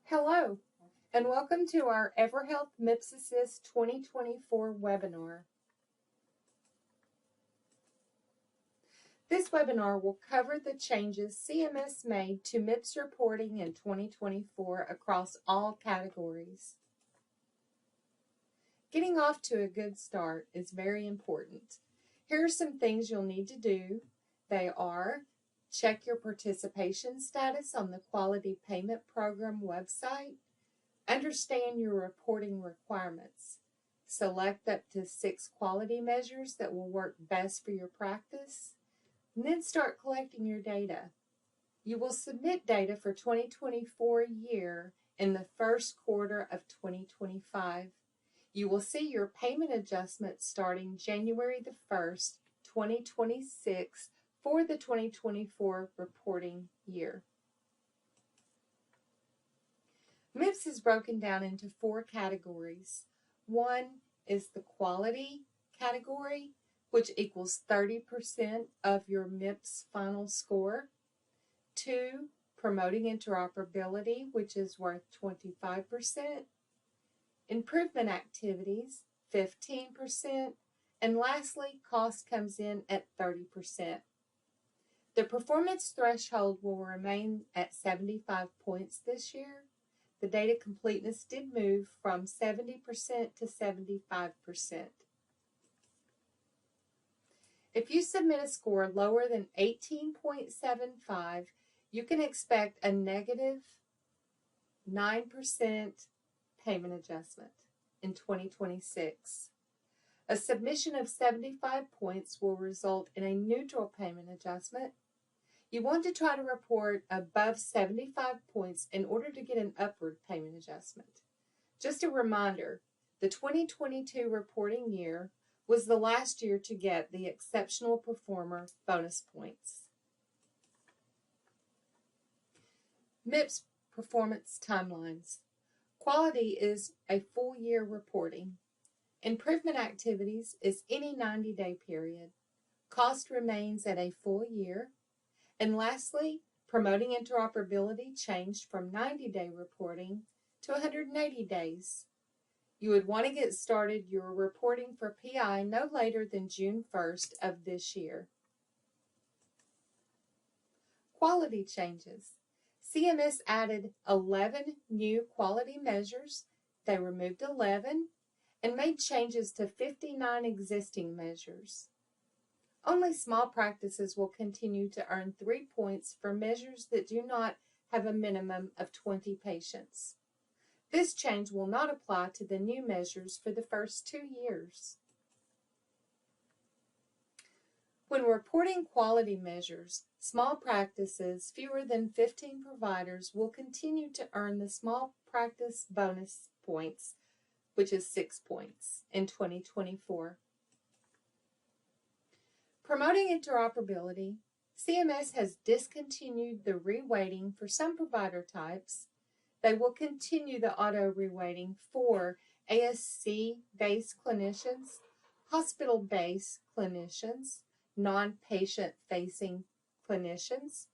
Hello, and welcome to our EverHealth MIPS Assist 2024 webinar. This webinar will cover the changes CMS made to MIPS reporting in 2024 across all categories. Getting off to a good start is very important. Here are some things you'll need to do. They are: check your participation status on the Quality Payment Program website. Understand your reporting requirements. Select up to 6 quality measures that will work best for your practice. And then start collecting your data. You will submit data for 2024 year in the first quarter of 2025. You will see your payment adjustments starting January the 1st, 2026 for the 2024 reporting year. MIPS is broken down into 4 categories. One is the quality category, which equals 30% of your MIPS final score. 2, promoting interoperability, which is worth 25%. Improvement activities, 15%. And lastly, cost comes in at 30%. The performance threshold will remain at 75 points this year. The data completeness did move from 70% to 75%. If you submit a score lower than 18.75, you can expect a negative 9% payment adjustment in 2026. A submission of 75 points will result in a neutral payment adjustment. You want to try to report above 75 points in order to get an upward payment adjustment. Just a reminder, the 2022 reporting year was the last year to get the exceptional performer bonus points. MIPS performance timelines. Quality is a full year reporting. Improvement activities is any 90-day period. Cost remains at a full year. And lastly, promoting interoperability changed from 90-day reporting to 180 days. You would want to get started your reporting for PI no later than June 1st of this year. Quality changes. CMS added 11 new quality measures. They removed 11 and made changes to 59 existing measures. Only small practices will continue to earn 3 points for measures that do not have a minimum of 20 patients. This change will not apply to the new measures for the first 2 years. When reporting quality measures, small practices, fewer than 15 providers, will continue to earn the small practice bonus points, which is 6 points in 2024. Promoting interoperability, CMS has discontinued the reweighting for some provider types. They will continue the auto reweighting for ASC-based clinicians, hospital-based clinicians, non-patient-facing clinicians,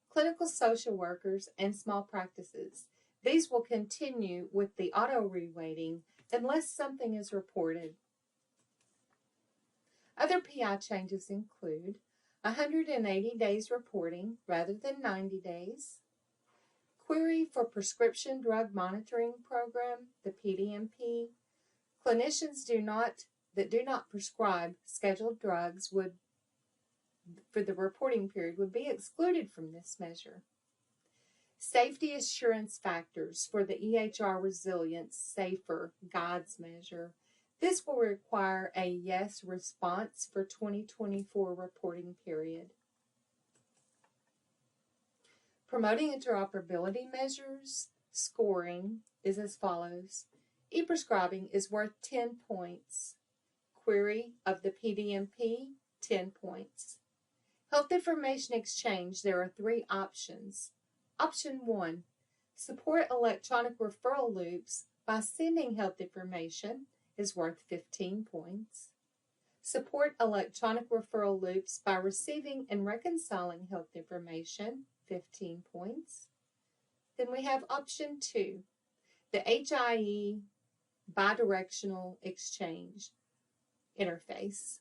clinical social workers, and small practices. These will continue with the auto reweighting unless something is reported. Other PI changes include 180 days reporting rather than 90 days, query for prescription drug monitoring program, the PDMP. Clinicians that do not prescribe scheduled drugs for the reporting period would be excluded from this measure. Safety assurance factors for the EHR Resilience Safer Guides measure. This will require a yes response for 2024 reporting period. Promoting interoperability measures scoring is as follows. E-prescribing is worth 10 points. Query of the PDMP, 10 points. Health information exchange, there are 3 options. Option 1, support electronic referral loops by sending health information, is worth 15 points. Support electronic referral loops by receiving and reconciling health information, 15 points. Then we have option 2, the HIE bidirectional exchange interface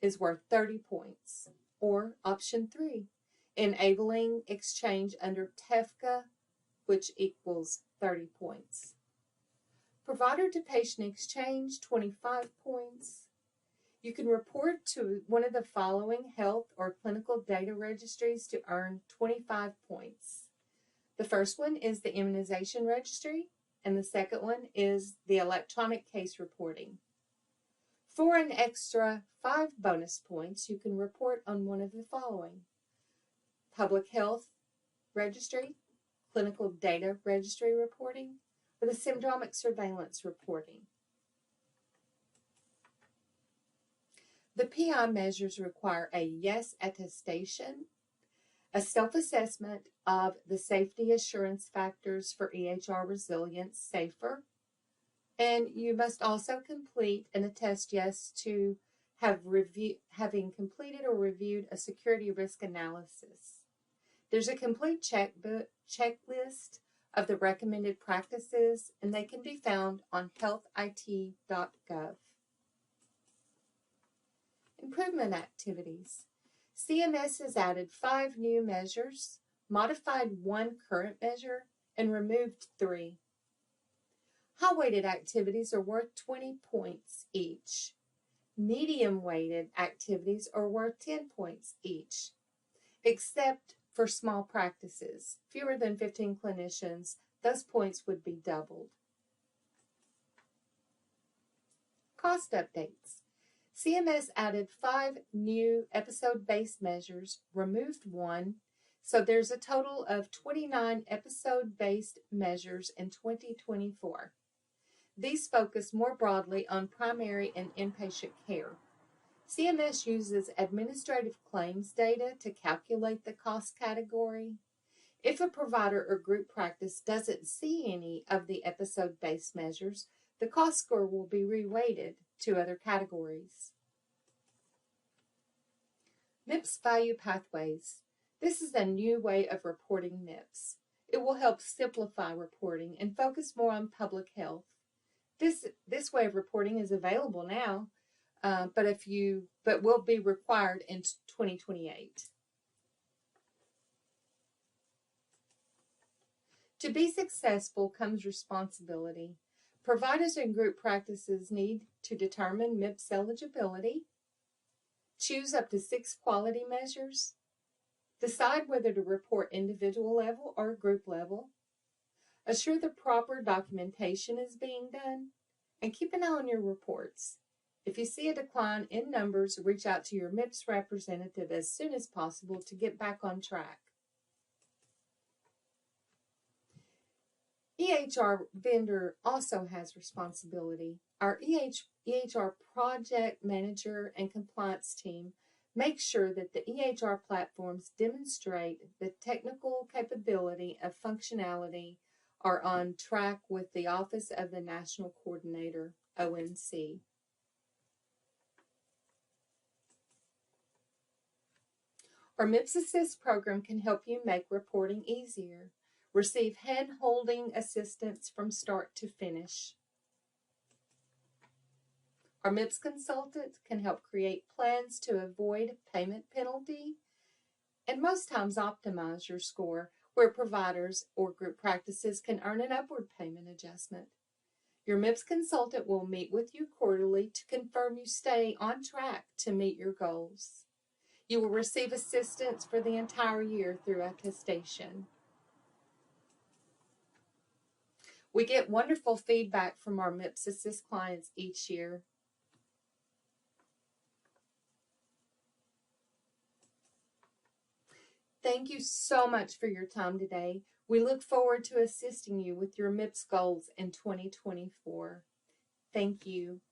is worth 30 points. Or option 3, enabling exchange under TEFCA, which equals 30 points. Provider to patient exchange, 25 points. You can report to one of the following health or clinical data registries to earn 25 points. The first one is the immunization registry, and the second one is the electronic case reporting. For an extra 5 bonus points, you can report on one of the following: public health registry, clinical data registry reporting, or the syndromic surveillance reporting. The PI measures require a yes attestation, a self-assessment of the safety assurance factors for EHR resilience, SAFER, and you must also complete and attest yes to having completed or reviewed a security risk analysis. There's a complete checklist of the recommended practices, and they can be found on healthit.gov. Improvement activities. CMS has added 5 new measures, modified 1 current measure, and removed 3. High-weighted activities are worth 20 points each. Medium-weighted activities are worth 10 points each, except for small practices, fewer than 15 clinicians. Those points would be doubled. Cost updates. CMS added 5 new episode-based measures, removed 1, so there's a total of 29 episode-based measures in 2024. These focus more broadly on primary and inpatient care. CMS uses administrative claims data to calculate the cost category. If a provider or group practice doesn't see any of the episode-based measures, the cost score will be reweighted to other categories. MIPS Value Pathways. This is a new way of reporting MIPS. It will help simplify reporting and focus more on public health. This way of reporting is available now, but will be required in 2028. To be successful comes responsibility. Providers and group practices need to determine MIPS eligibility, choose up to 6 quality measures, decide whether to report individual level or group level, assure the proper documentation is being done, and keep an eye on your reports. If you see a decline in numbers, reach out to your MIPS representative as soon as possible to get back on track. EHR vendor also has responsibility. Our EHR project manager and compliance team make sure that the EHR platforms demonstrate the technical capability of functionality are on track with the Office of the National Coordinator, ONC. Our MIPS Assist program can help you make reporting easier. Receive hand-holding assistance from start to finish. Our MIPS consultant can help create plans to avoid payment penalty and most times optimize your score, where providers or group practices can earn an upward payment adjustment. Your MIPS consultant will meet with you quarterly to confirm you stay on track to meet your goals. You will receive assistance for the entire year through attestation. We get wonderful feedback from our MIPS Assist clients each year. Thank you so much for your time today. We look forward to assisting you with your MIPS goals in 2024. Thank you.